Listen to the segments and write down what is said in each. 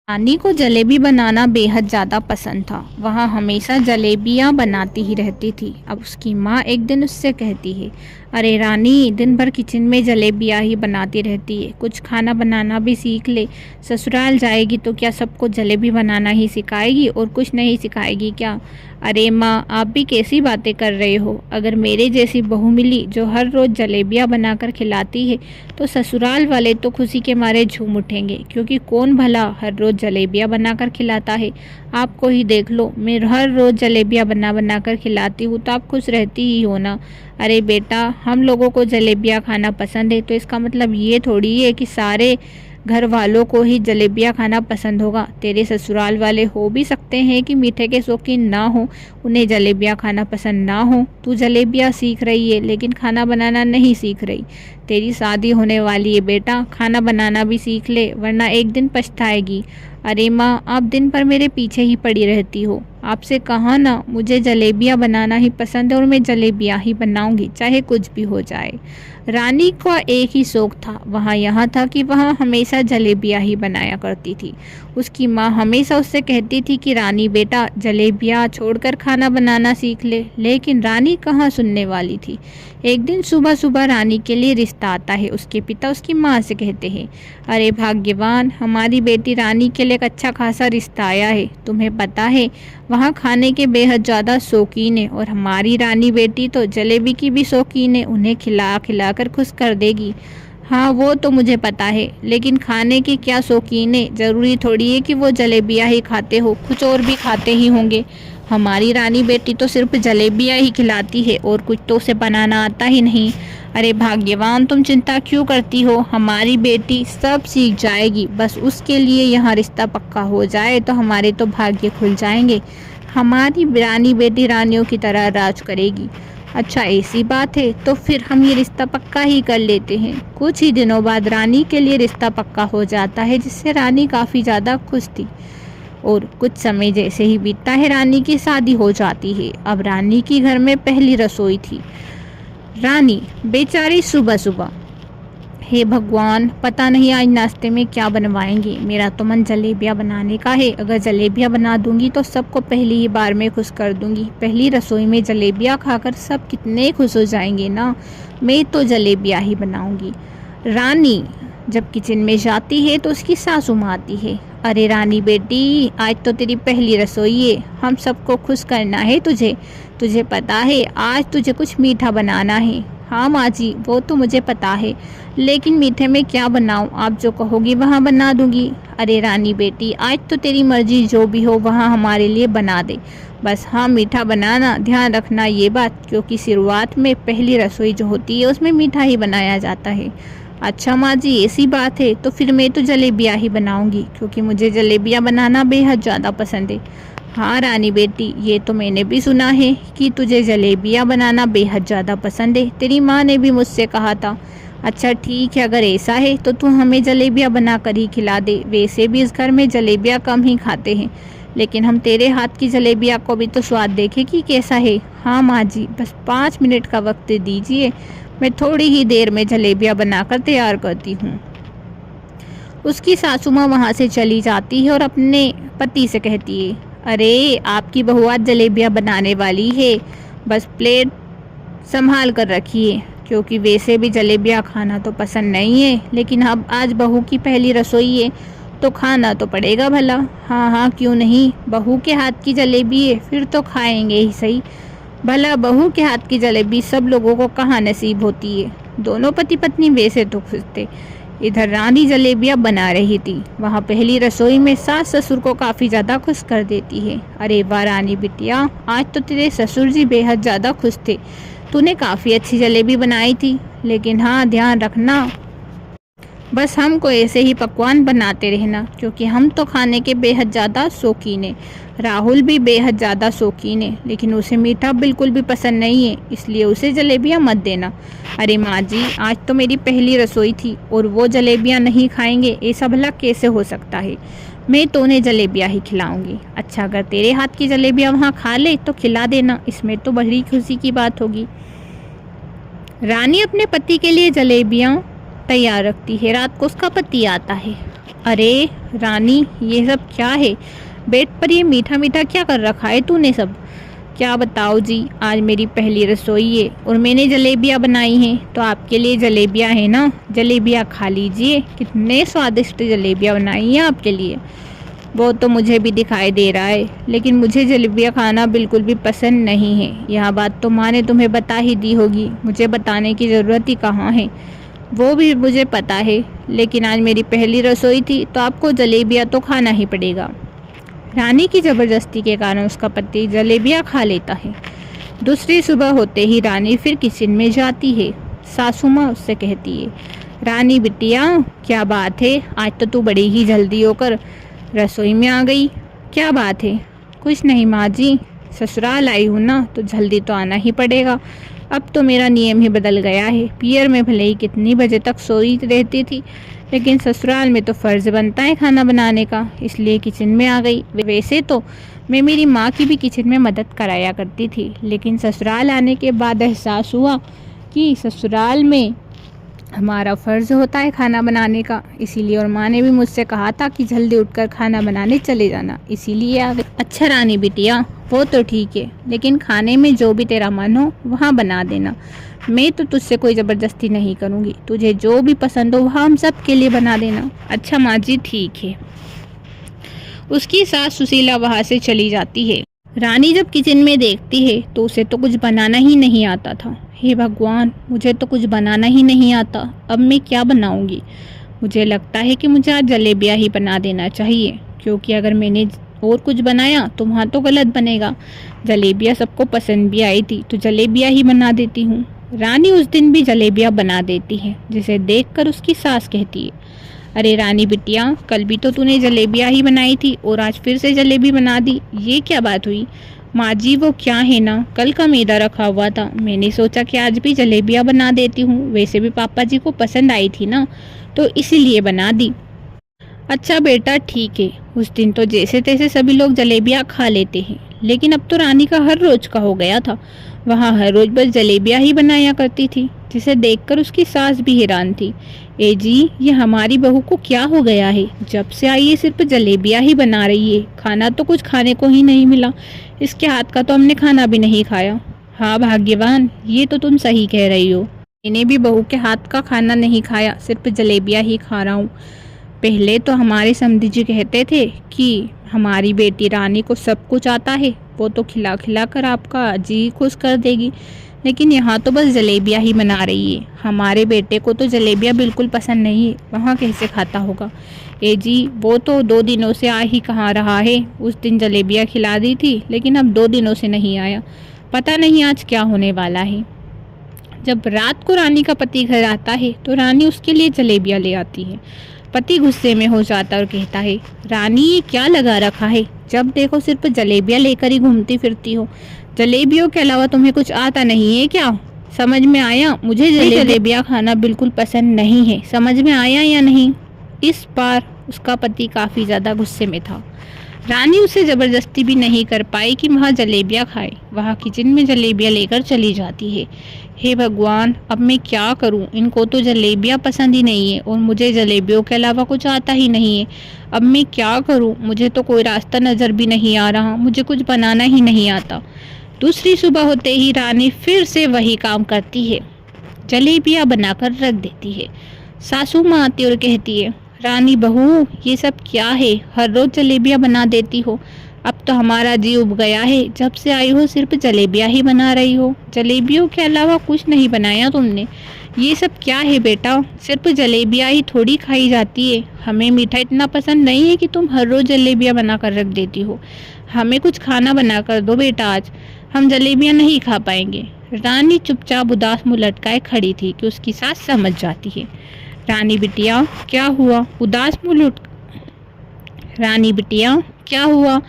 रानी को जलेबी बनाना बेहद ज़्यादा पसंद था। वह हमेशा जलेबियाँ बनाती ही रहती थी। अब उसकी माँ एक दिन उससे कहती है, अरे रानी, दिन भर किचन में जलेबियाँ ही बनाती रहती है, कुछ खाना बनाना भी सीख ले। ससुराल जाएगी तो क्या सबको जलेबी बनाना ही सिखाएगी और कुछ नहीं सिखाएगी क्या? अरे माँ, आप भी कैसी बातें कर रहे हो? अगर मेरे जैसी बहू मिली जो हर रोज़ जलेबियाँ बनाकर खिलाती है तो ससुराल वाले तो खुशी के मारे झूम उठेंगे, क्योंकि कौन भला हर रोज़ जलेबियाँ बनाकर खिलाता है। आपको ही देख लो, मैं हर रोज़ जलेबियाँ बना बना कर खिलाती हूँ तो आप खुश रहती ही हो ना। अरे बेटा, हम लोगों को जलेबियाँ खाना पसंद है तो इसका मतलब ये थोड़ी है कि सारे घर वालों को ही जलेबियाँ खाना पसंद होगा। तेरे ससुराल वाले हो भी सकते हैं कि मीठे के शौकीन ना हो, उन्हें जलेबियाँ खाना पसंद ना हो। तू जलेबियाँ सीख रही है लेकिन खाना बनाना नहीं सीख रही। तेरी शादी होने वाली है बेटा, खाना बनाना भी सीख ले वरना एक दिन पछताएगी। अरे माँ, आप दिन भर मेरे पीछे ही पड़ी रहती हो। आपसे कहा ना, मुझे जलेबियाँ बनाना ही पसंद है और मैं जलेबियाँ ही बनाऊंगी चाहे कुछ भी हो जाए। रानी का एक ही शौक था, वह यहाँ था कि वह हमेशा जलेबियाँ ही बनाया करती थी। उसकी माँ हमेशा उससे कहती थी कि रानी बेटा, जलेबियाँ छोड़कर खाना बनाना सीख ले, लेकिन रानी कहाँ सुनने वाली थी। एक दिन सुबह सुबह रानी के लिए रिश्ता आता है। उसके पिता उसकी माँ से कहते हैं, अरे भाग्यवान, हमारी बेटी रानी के लिए एक अच्छा खासा रिश्ता आया है। तुम्हें पता है, वहाँ खाने के बेहद ज़्यादा शौकीन है और हमारी रानी बेटी तो जलेबी की भी शौकीन है, उन्हें खिला खिला कर खुश कर देगी। हाँ, वो तो मुझे पता है, लेकिन खाने की क्या शौकीन है? ज़रूरी थोड़ी है कि वो जलेबियाँ ही खाते हो, कुछ और भी खाते ही होंगे। हमारी रानी बेटी तो सिर्फ जलेबियाँ ही खिलाती है और कुछ तो उसे बनाना आता ही नहीं। अरे भाग्यवान, तुम चिंता क्यों करती हो? हमारी बेटी सब सीख जाएगी, बस उसके लिए यहाँ रिश्ता पक्का हो जाए तो हमारे तो भाग्य खुल जाएंगे। हमारी रानी बेटी रानियों की तरह राज करेगी। अच्छा, ऐसी बात है तो फिर हम ये रिश्ता पक्का ही कर लेते हैं। कुछ ही दिनों बाद रानी के लिए रिश्ता पक्का हो जाता है, जिससे रानी काफ़ी ज़्यादा खुश थी। और कुछ समय जैसे ही बीतता है, रानी की शादी हो जाती है। अब रानी की घर में पहली रसोई थी। रानी बेचारी सुबह सुबह, हे भगवान, पता नहीं आज नाश्ते में क्या बनवाएंगे। मेरा तो मन जलेबियाँ बनाने का है। अगर जलेबियाँ बना दूंगी तो सबको पहली ही बार में खुश कर दूंगी। पहली रसोई में जलेबियाँ खाकर सब कितने खुश हो जाएंगे ना। मैं तो जलेबियाँ ही बनाऊंगी। रानी जब किचन में जाती है तो उसकी सासू माँ आती है। अरे रानी बेटी, आज तो तेरी पहली रसोई है, हम सबको खुश करना है तुझे। तुझे पता है आज तुझे कुछ मीठा बनाना है। हाँ माँ जी, वो तो मुझे पता है, लेकिन मीठे में क्या बनाऊँ? आप जो कहोगी वहाँ बना दूंगी। अरे रानी बेटी, आज तो तेरी मर्जी, जो भी हो वहाँ हमारे लिए बना दे। बस हाँ, मीठा बनाना, ध्यान रखना ये बात, क्योंकि शुरुआत में पहली रसोई जो होती है उसमें मीठा ही बनाया जाता है। अच्छा माँ जी, ऐसी बात है तो फिर मैं तो जलेबियाँ ही बनाऊंगी, क्योंकि मुझे जलेबियाँ बनाना बेहद ज़्यादा पसंद है। हाँ रानी बेटी, ये तो मैंने भी सुना है कि तुझे जलेबियाँ बनाना बेहद ज़्यादा पसंद है, तेरी माँ ने भी मुझसे कहा था। अच्छा ठीक है, अगर ऐसा है तो तू हमें जलेबियाँ बना कर ही खिला दे। वैसे भी इस घर में जलेबियाँ कम ही खाते हैं, लेकिन हम तेरे हाथ की जलेबियाँ को भी तो स्वाद देखें कि कैसा है। हाँ माँ जी, बस 5 मिनट का वक्त दीजिए, मैं थोड़ी ही देर में जलेबियाँ बनाकर तैयार करती हूँ। उसकी सासू माँ वहाँ से चली जाती है और अपने पति से कहती है, अरे आपकी बहू आज जलेबियाँ बनाने वाली है, बस प्लेट संभाल कर रखिए, क्योंकि वैसे भी जलेबियाँ खाना तो पसंद नहीं है, लेकिन अब आज बहू की पहली रसोई है तो खाना तो पड़ेगा भला। हाँ हाँ, क्यों नहीं, बहू के हाथ की जलेबी है, फिर तो खाएंगे ही सही। भला बहू के हाथ की जलेबी सब लोगों को कहाँ नसीब होती है। दोनों पति पत्नी वैसे तो खुश थे। इधर रानी जलेबियाँ बना रही थी, वहाँ पहली रसोई में सास ससुर को काफ़ी ज़्यादा खुश कर देती है। अरे वाह रानी बिटिया, आज तो तेरे ससुर जी बेहद ज़्यादा खुश थे, तूने काफ़ी अच्छी जलेबी बनाई थी। लेकिन हाँ, ध्यान रखना, बस हमको ऐसे ही पकवान बनाते रहना, क्योंकि हम तो खाने के बेहद ज़्यादा शौकीन हैं। राहुल भी बेहद ज़्यादा शौकीन है, लेकिन उसे मीठा बिल्कुल भी पसंद नहीं है, इसलिए उसे जलेबियाँ मत देना। अरे माँ जी, आज तो मेरी पहली रसोई थी और वो जलेबियाँ नहीं खाएंगे, ऐसा भला कैसे हो सकता है? मैं तो उन्हें जलेबियाँ ही खिलाऊंगी। अच्छा, अगर तेरे हाथ की जलेबियाँ वहाँ खा ले तो खिला देना, इसमें तो बड़ी खुशी की बात होगी। रानी अपने पति के लिए जलेबियाँ तैयार रखती है। रात को उसका पति आता है। अरे रानी, ये सब क्या है? बेड पर ये मीठा मीठा क्या कर रखा है तूने सब? क्या बताओ जी, आज मेरी पहली रसोई है और मैंने जलेबियाँ बनाई हैं, तो आपके लिए जलेबियाँ हैं ना, जलेबियाँ खा लीजिए। कितने स्वादिष्ट जलेबियाँ बनाई हैं आपके लिए। वो तो मुझे भी दिखाई दे रहा है, लेकिन मुझे जलेबियाँ खाना बिल्कुल भी पसंद नहीं है। यह बात तो माँ ने तुम्हें बता ही दी होगी, मुझे बताने की ज़रूरत ही कहाँ है। वो भी मुझे पता है, लेकिन आज मेरी पहली रसोई थी तो आपको जलेबियाँ तो खाना ही पड़ेगा। रानी की ज़बरदस्ती के कारण उसका पति जलेबियाँ खा लेता है। दूसरी सुबह होते ही रानी फिर किचन में जाती है। सासू माँ उससे कहती है, रानी बिटिया, क्या बात है, आज तो तू बड़ी ही जल्दी होकर रसोई में आ गई। क्या बात है? कुछ नहीं माँ जी, ससुराल आई हूँ ना, तो जल्दी तो आना ही पड़ेगा। अब तो मेरा नियम ही बदल गया है। पियर में भले ही कितनी बजे तक सोई रहती थी, लेकिन ससुराल में तो फ़र्ज़ बनता है खाना बनाने का, इसलिए किचन में आ गई। वैसे तो मैं मेरी माँ की भी किचन में मदद कराया करती थी, लेकिन ससुराल आने के बाद एहसास हुआ कि ससुराल में हमारा फ़र्ज़ होता है खाना बनाने का, इसीलिए। और माँ ने भी मुझसे कहा था कि जल्दी उठकर खाना बनाने चले जाना, इसीलिए आ गई। अच्छा रानी बिटिया, वो तो ठीक है, लेकिन खाने में जो भी तेरा मन हो वहाँ बना देना। मैं तो तुझसे कोई ज़बरदस्ती नहीं करूँगी, तुझे जो भी पसंद हो वहाँ हम सब के लिए बना देना। अच्छा माँ जी, ठीक है। उसकी सास सुशीला वहाँ से चली जाती है। रानी जब किचन में देखती है तो उसे तो कुछ बनाना ही नहीं आता था। हे भगवान, मुझे तो कुछ बनाना ही नहीं आता, अब मैं क्या बनाऊंगी? मुझे लगता है कि मुझे आज जलेबियाँ ही बना देना चाहिए, क्योंकि अगर मैंने और कुछ बनाया तो वहाँ तो गलत बनेगा। जलेबियाँ सबको पसंद भी आई थी, तो जलेबियाँ ही बना देती हूँ। रानी उस दिन भी जलेबियाँ बना देती है, जिसे देखकर उसकी सास कहती है, अरे रानी बिटिया, कल भी तो तूने जलेबियाँ ही बनाई थी और आज फिर से जलेबी बना दी, ये क्या बात हुई? माँ जी, वो क्या है ना, कल का मैदा रखा हुआ था, मैंने सोचा कि आज भी जलेबियाँ बना देती हूँ। वैसे भी पापा जी को पसंद आई थी ना, तो इसीलिए बना दी। अच्छा बेटा, ठीक है। उस दिन तो जैसे तैसे सभी लोग जलेबियाँ खा लेते हैं, लेकिन अब तो रानी का हर रोज का हो गया था। वहाँ हर रोज बस जलेबियाँ ही बनाया करती थी, जिसे देखकर उसकी सास भी हैरान थी। ए जी, ये हमारी बहू को क्या हो गया है? जब से आई है सिर्फ जलेबियाँ ही बना रही है, खाना तो कुछ खाने को ही नहीं मिला। इसके हाथ का तो हमने खाना भी नहीं खाया। हाँ भाग्यवान, ये तो तुम सही कह रही हो, मैंने भी बहू के हाथ का खाना नहीं खाया, सिर्फ जलेबियाँ ही खा रहा हूँ। पहले तो हमारे समधी जी कहते थे कि हमारी बेटी रानी को सब कुछ आता है, वो तो खिला खिला कर आपका जी खुश कर देगी, लेकिन यहाँ तो बस जलेबियाँ ही बना रही है। हमारे बेटे को तो जलेबियाँ बिल्कुल पसंद नहीं है, वहाँ कैसे खाता होगा? ए जी, वो तो 2 दिनों से आ ही कहाँ रहा है। उस दिन जलेबियाँ खिला दी थी, लेकिन अब 2 दिनों से नहीं आया। पता नहीं आज क्या होने वाला है। जब रात को रानी का पति घर आता है तो रानी उसके लिए जलेबियाँ ले आती है। पति गुस्से में हो जाता और कहता है, रानी ये क्या लगा रखा है, जब देखो सिर्फ जलेबियाँ लेकर ही घूमती फिरती हो। जलेबियों के अलावा तुम्हें कुछ आता नहीं है क्या? समझ में आया? मुझे जलेबियाँ खाना बिल्कुल पसंद नहीं है, समझ में आया या नहीं? इस बार उसका पति काफ़ी ज़्यादा गुस्से में था। रानी उसे ज़बरदस्ती भी नहीं कर पाई कि वहाँ जलेबियाँ खाए। वहाँ किचन में जलेबियाँ लेकर चली जाती है। हे भगवान, अब मैं क्या करूं? इनको तो जलेबियाँ पसंद ही नहीं है और मुझे जलेबियों के अलावा कुछ आता ही नहीं है। अब मैं क्या करूं? मुझे तो कोई रास्ता नज़र भी नहीं आ रहा, मुझे कुछ बनाना ही नहीं आता। दूसरी सुबह होते ही रानी फिर से वही काम करती है, जलेबियाँ बनाकर रख देती है। सासू माँ आती और कहती है, रानी बहू, ये सब क्या है? हर रोज़ जलेबियाँ बना देती हो, अब तो हमारा जी उब गया है। जब से आई हो सिर्फ जलेबियाँ ही बना रही हो, जलेबियों के अलावा कुछ नहीं बनाया तुमने। ये सब क्या है बेटा? सिर्फ जलेबियाँ ही थोड़ी खाई जाती है। हमें मीठा इतना पसंद नहीं है कि तुम हर रोज़ जलेबियाँ बना कर रख देती हो। हमें कुछ खाना बना कर दो बेटा, आज हम जलेबियाँ नहीं खा पाएंगे। रानी चुपचाप उदास मुँह लटकाए खड़ी थी कि उसकी सास समझ जाती है। रानी बिटिया, क्या हुआ? उदास मुँह लुट रानी बिटिया, क्या हुआ?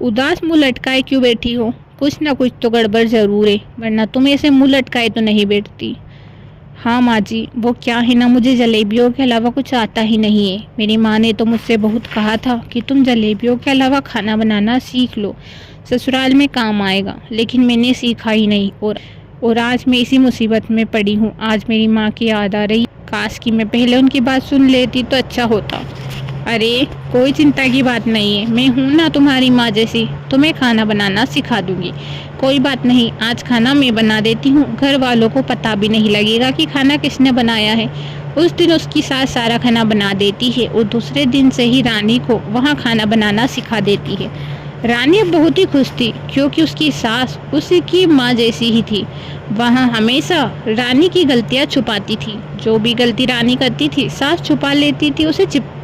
उदास मुँह लटकाए क्यों बैठी हो? कुछ ना कुछ तो गड़बड़ जरूर है, वरना तुम ऐसे मुँह लटकाए तो नहीं बैठती। हाँ माँ जी, वो क्या है ना, मुझे जलेबियों के अलावा कुछ आता ही नहीं है। मेरी माँ ने तो मुझसे बहुत कहा था कि तुम जलेबियों के अलावा खाना बनाना सीख लो, ससुराल में काम आएगा, लेकिन मैंने सीखा ही नहीं। और आज मैं इसी मुसीबत में पड़ी हूँ। आज मेरी माँ की याद आ रही, काश कि मैं पहले उनकी बात सुन लेती तो अच्छा होता। अरे कोई चिंता की बात नहीं है, मैं हूँ ना तुम्हारी माँ जैसी, तुम्हें खाना बनाना सिखा दूंगी। कोई बात नहीं, आज खाना मैं बना देती हूँ, घर वालों को पता भी नहीं लगेगा कि खाना किसने बनाया है। उस दिन उसकी सास सारा खाना बना देती है और दूसरे दिन से ही रानी को वहाँ खाना बनाना सिखा देती है। रानी अब बहुत ही खुश थी क्योंकि उसकी सास उसी की माँ जैसी ही थी। वहाँ हमेशा रानी की गलतियाँ छुपाती थी, जो भी गलती रानी करती थी सास छुपा लेती थी, उसे